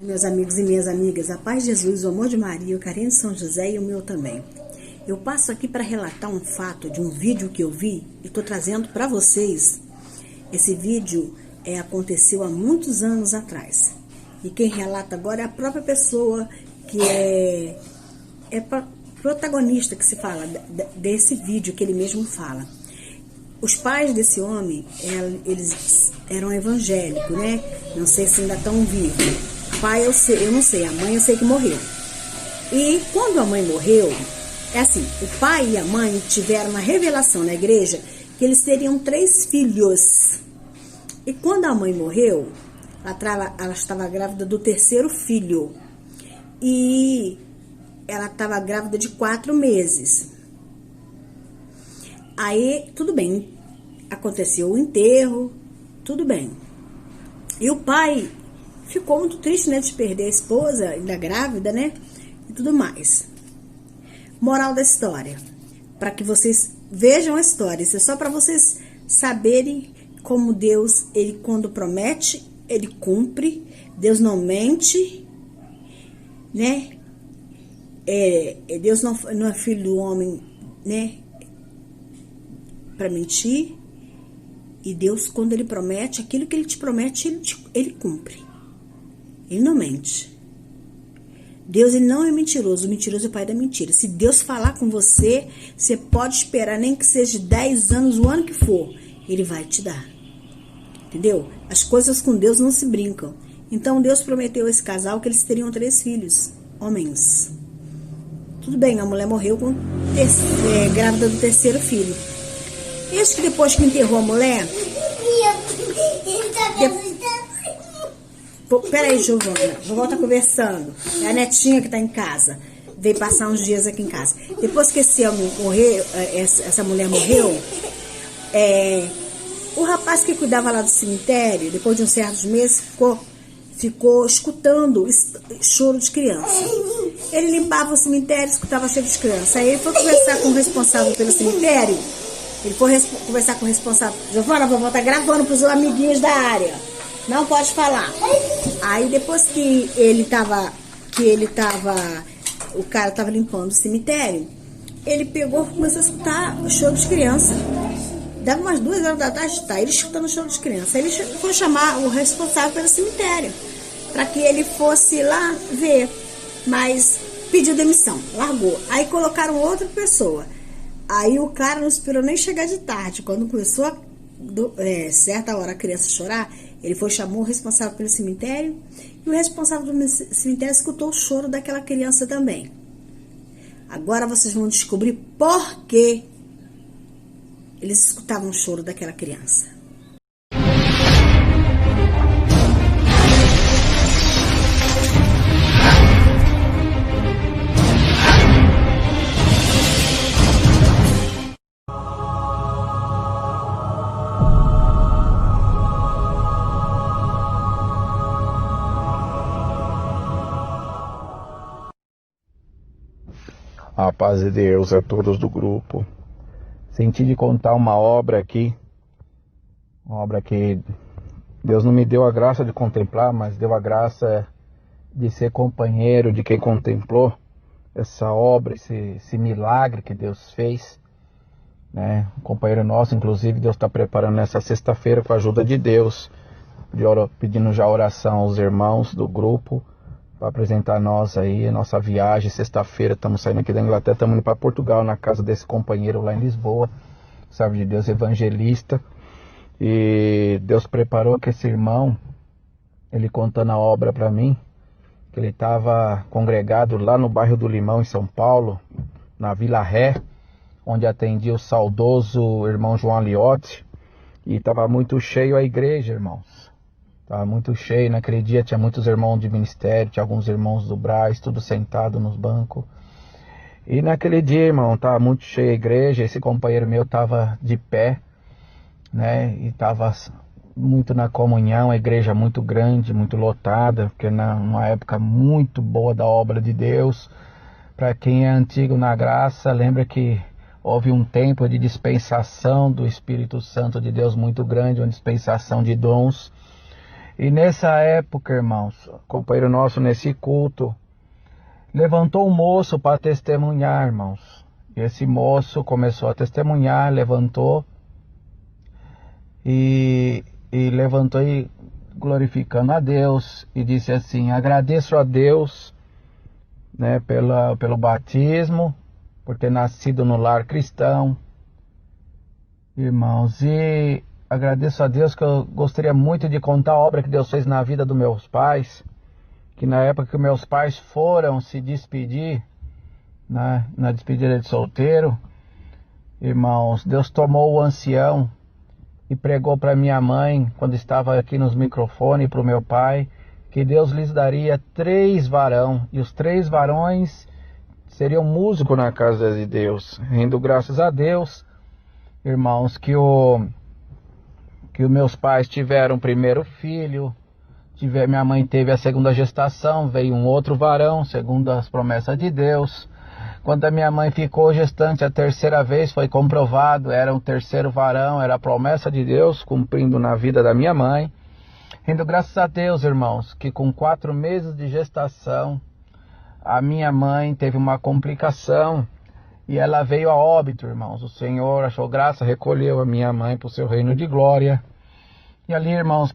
Meus amigos e minhas amigas, a paz de Jesus, o amor de Maria, o carinho de São José e o meu também. Eu passo aqui para relatar um fato de um vídeo que eu vi e estou trazendo para vocês. Esse vídeo aconteceu há muitos anos atrás. E quem relata agora é a própria pessoa que é protagonista, que se fala desse vídeo que ele mesmo fala. Os pais desse homem, eles eram evangélicos, né? Não sei se ainda estão vivos. Pai, eu não sei, a mãe eu sei que morreu. E quando a mãe morreu, é assim, o pai e a mãe tiveram uma revelação na igreja que eles teriam 3 filhos. E quando a mãe morreu, ela estava grávida do 3º filho. E ela estava grávida de 4 meses. Aí, tudo bem, aconteceu o enterro, tudo bem. E o pai ficou muito triste, né, de perder a esposa, ainda grávida, né, e tudo mais. Moral da história, para que vocês vejam a história, isso é só para vocês saberem como Deus, ele quando promete, ele cumpre, Deus não mente, né, Deus não é filho do homem, né, para mentir. E Deus, quando ele promete, aquilo que ele te promete, ele cumpre. Ele não mente. Deus, ele não é mentiroso. O mentiroso é o pai da mentira. Se Deus falar com você, você pode esperar, nem que seja 10 anos, o ano que for, ele vai te dar. Entendeu? As coisas com Deus não se brincam. Então, Deus prometeu a esse casal que eles teriam 3 filhos, homens. Tudo bem, a mulher morreu grávida do 3º filho. Eis que depois que enterrou a mulher... Peraí, Giovana. Vovó tá conversando. É a netinha que tá em casa. Veio passar uns dias aqui em casa. Depois que esse homem morreu, essa mulher morreu, o rapaz que cuidava lá do cemitério, depois de uns certos meses, ficou escutando choro de criança. Ele limpava o cemitério, escutava choro de criança. Aí ele foi conversar com o responsável pelo cemitério. Ele foi conversar com o responsável. Giovana, a vovó tá gravando pros amiguinhos da área. Não pode falar. Aí depois que o cara tava limpando o cemitério, ele pegou e começou a escutar o choro de criança. Dava umas 2 horas da tarde, tá ele escutando o choro de criança. Aí ele foi chamar o responsável pelo cemitério, para que ele fosse lá ver, mas pediu demissão, largou. Aí colocaram outra pessoa. Aí o cara não esperou nem chegar de tarde. Quando começou certa hora a criança chorar, ele chamou o responsável pelo cemitério, e o responsável do cemitério escutou o choro daquela criança também. Agora vocês vão descobrir por que eles escutavam o choro daquela criança. A paz de Deus a todos do grupo. Senti de contar uma obra aqui, uma obra que Deus não me deu a graça de contemplar, mas deu a graça de ser companheiro de quem contemplou essa obra, esse milagre que Deus fez, né? Um companheiro nosso, inclusive, Deus está preparando nessa sexta-feira com a ajuda de Deus, pedindo já oração aos irmãos do grupo, para apresentar nós aí a nossa viagem. Sexta-feira estamos saindo aqui da Inglaterra, estamos indo para Portugal, na casa desse companheiro lá em Lisboa, servo de Deus, evangelista. E Deus preparou que esse irmão, ele contando a obra para mim, que ele estava congregado lá no bairro do Limão, em São Paulo, na Vila Ré, onde atendia o saudoso irmão João Aliotti, e estava muito cheio a igreja, irmãos. Estava muito cheio, naquele dia tinha muitos irmãos de ministério, tinha alguns irmãos do Brás, tudo sentado nos bancos. E naquele dia, irmão, estava muito cheia a igreja, esse companheiro meu estava de pé, né, e estava muito na comunhão, a igreja muito grande, muito lotada, porque numa época muito boa da obra de Deus. Para quem é antigo na graça, lembra que houve um tempo de dispensação do Espírito Santo de Deus muito grande, uma dispensação de dons. E nessa época, irmãos, companheiro nosso nesse culto, levantou um moço para testemunhar, irmãos. E esse moço começou a testemunhar, levantou e levantou e glorificando a Deus e disse assim: agradeço a Deus, né, pelo batismo, por ter nascido no lar cristão, irmãos, e agradeço a Deus que eu gostaria muito de contar a obra que Deus fez na vida dos meus pais, que na época que meus pais foram se despedir, né, na despedida de solteiro, irmãos, Deus tomou o ancião e pregou para minha mãe, quando estava aqui nos microfones, para o meu pai, que Deus lhes daria 3 varões, e os 3 varões seriam músicos na casa de Deus. Rendo graças a Deus, irmãos, que os meus pais tiveram o primeiro filho, minha mãe teve a segunda gestação, veio um outro varão, segundo as promessas de Deus. Quando a minha mãe ficou gestante a terceira vez, foi comprovado, era um terceiro varão, era a promessa de Deus cumprindo na vida da minha mãe. Rendo graças a Deus, irmãos, que com 4 meses de gestação, a minha mãe teve uma complicação e ela veio a óbito, irmãos. O Senhor achou graça, recolheu a minha mãe para o seu reino de glória. E ali, irmãos,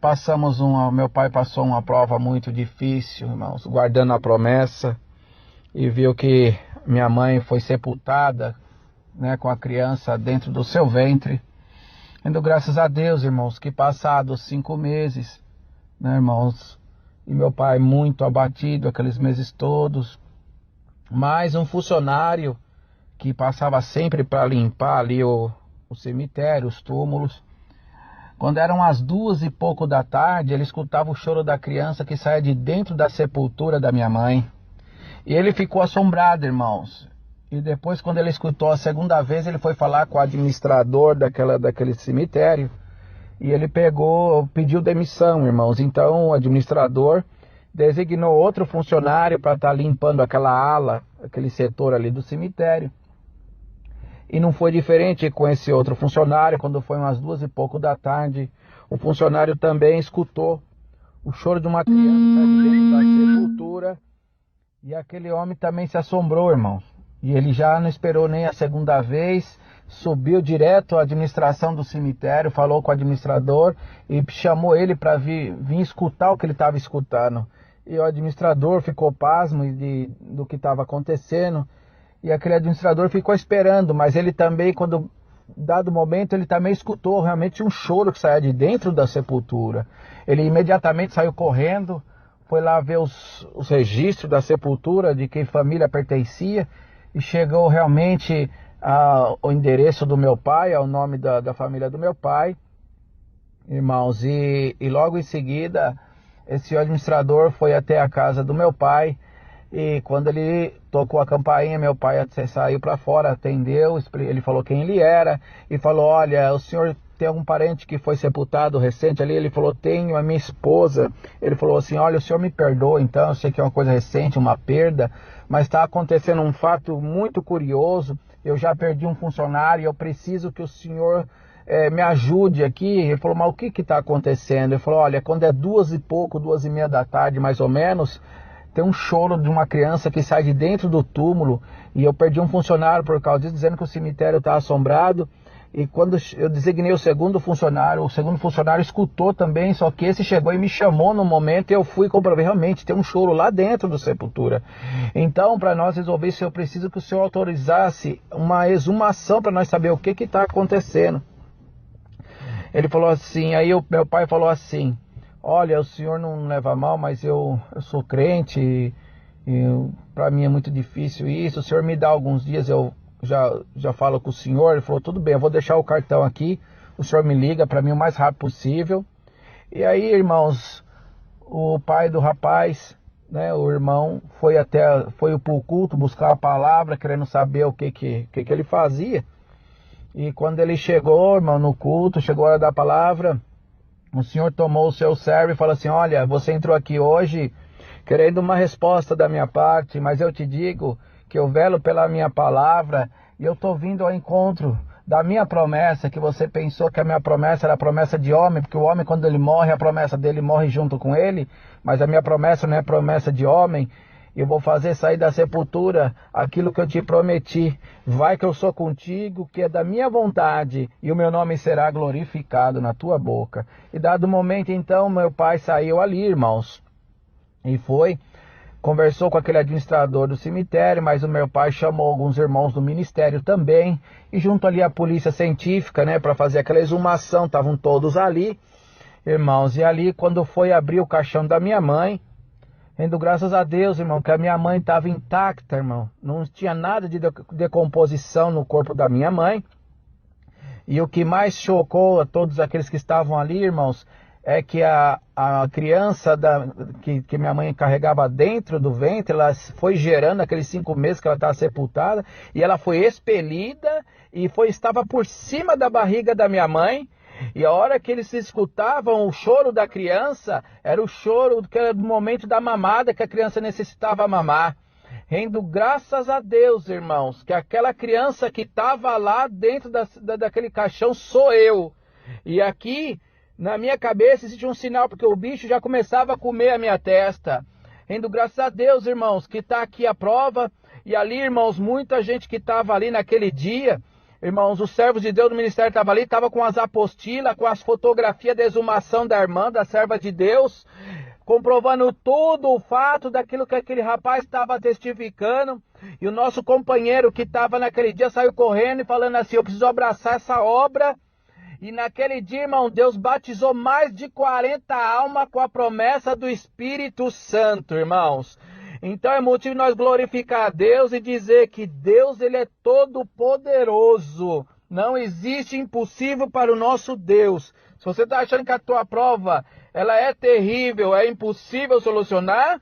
meu pai passou uma prova muito difícil, irmãos, guardando a promessa, e viu que minha mãe foi sepultada, né, com a criança dentro do seu ventre. Rendo graças a Deus, irmãos, que passados 5 meses, né, irmãos, e meu pai muito abatido aqueles meses todos, mais um funcionário que passava sempre para limpar ali o cemitério, os túmulos. Quando eram as 2 e pouco da tarde, ele escutava o choro da criança que saía de dentro da sepultura da minha mãe. E ele ficou assombrado, irmãos. E depois, quando ele escutou a segunda vez, ele foi falar com o administrador daquele cemitério. E ele pediu demissão, irmãos. Então, o administrador designou outro funcionário para estar limpando aquela ala, aquele setor ali do cemitério. E não foi diferente com esse outro funcionário. Quando foi umas 2 e pouco da tarde, o funcionário também escutou o choro de uma criança que está dentro da sepultura. E aquele homem também se assombrou, irmãos. E ele já não esperou nem a segunda vez, subiu direto à administração do cemitério, falou com o administrador e chamou ele para vir escutar o que ele estava escutando. E o administrador ficou pasmo do que estava acontecendo. E aquele administrador ficou esperando, mas ele também, dado momento, ele também escutou realmente um choro que saía de dentro da sepultura. Ele imediatamente saiu correndo, foi lá ver os registros da sepultura, de que família pertencia, e chegou realmente ao endereço do meu pai, ao nome da família do meu pai, irmãos, e logo em seguida, esse administrador foi até a casa do meu pai, e quando ele tocou a campainha, meu pai saiu para fora, atendeu, ele falou quem ele era, e falou: olha, o senhor tem algum parente que foi sepultado recente ali? Ele falou: tenho, a minha esposa. Ele falou assim: olha, o senhor me perdoa, então, eu sei que é uma coisa recente, uma perda, mas está acontecendo um fato muito curioso, eu já perdi um funcionário, eu preciso que o senhor me ajude aqui. Ele falou: mas o que está acontecendo? Ele falou: olha, quando é 2 e pouco, 2 e meia da tarde, mais ou menos, tem um choro de uma criança que sai de dentro do túmulo, e eu perdi um funcionário por causa disso, dizendo que o cemitério está assombrado. E quando eu designei o segundo funcionário escutou também, só que esse chegou e me chamou no momento, e eu fui e comprovei, realmente tem um choro lá dentro da sepultura. Então, para nós resolver isso, eu preciso que o senhor autorizasse uma exumação para nós saber o que está acontecendo. Ele falou assim, aí meu pai falou assim: olha, o senhor não leva mal, mas eu sou crente, e para mim é muito difícil isso, o senhor me dá alguns dias, eu já falo com o senhor. Ele falou: tudo bem, eu vou deixar o cartão aqui, o senhor me liga para mim o mais rápido possível. E aí, irmãos, o pai do rapaz, né, o irmão, foi para o culto buscar a palavra, querendo saber o que ele fazia. E quando ele chegou, irmão, no culto, chegou a hora da palavra, o senhor tomou o seu servo e falou assim: olha, você entrou aqui hoje querendo uma resposta da minha parte, mas eu te digo que eu velo pela minha palavra, e eu estou vindo ao encontro da minha promessa, que você pensou que a minha promessa era a promessa de homem, porque o homem, quando ele morre, a promessa dele morre junto com ele, mas a minha promessa não é promessa de homem. Eu vou fazer sair da sepultura aquilo que eu te prometi. Vai que eu sou contigo, que é da minha vontade, e o meu nome será glorificado na tua boca. E dado o momento, então, meu pai saiu ali, irmãos, e conversou com aquele administrador do cemitério, mas o meu pai chamou alguns irmãos do ministério também, e junto ali a polícia científica, né, para fazer aquela exumação, estavam todos ali, irmãos, e ali quando foi abrir o caixão da minha mãe, rendo graças a Deus, irmão, que a minha mãe estava intacta, irmão. Não tinha nada de decomposição no corpo da minha mãe. E o que mais chocou a todos aqueles que estavam ali, irmãos, é que a criança que minha mãe carregava dentro do ventre, ela foi gerando aqueles 5 meses que ela estava sepultada, e ela foi expelida e estava por cima da barriga da minha mãe. E a hora que eles escutavam o choro da criança, era o choro que era do momento da mamada, que a criança necessitava mamar. Rendo graças a Deus, irmãos, que aquela criança que estava lá dentro daquele caixão sou eu. E aqui, na minha cabeça, existe um sinal, porque o bicho já começava a comer a minha testa. Rendo graças a Deus, irmãos, que está aqui a prova. E ali, irmãos, muita gente que estava ali naquele dia... Irmãos, os servos de Deus do ministério estavam ali, estavam com as apostilas, com as fotografias da exumação da irmã, da serva de Deus, comprovando tudo o fato daquilo que aquele rapaz estava testificando. E o nosso companheiro que estava naquele dia saiu correndo e falando assim, eu preciso abraçar essa obra. E naquele dia, irmão, Deus batizou mais de 40 almas com a promessa do Espírito Santo, irmãos. Então é motivo de nós glorificar a Deus e dizer que Deus, ele é todo poderoso. Não existe impossível para o nosso Deus. Se você está achando que a tua prova ela é terrível, é impossível solucionar,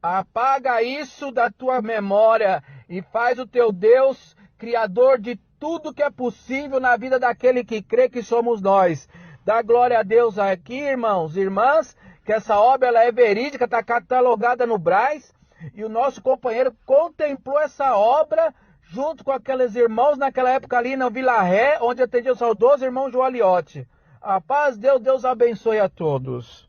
apaga isso da tua memória e faz o teu Deus criador de tudo que é possível na vida daquele que crê que somos nós. Dá glória a Deus aqui, irmãos e irmãs, que essa obra ela é verídica, está catalogada no Braz. E o nosso companheiro contemplou essa obra junto com aqueles irmãos naquela época ali na Vila Ré, onde atendia o saudoso irmão João Aliotti. A paz de Deus, Deus abençoe a todos.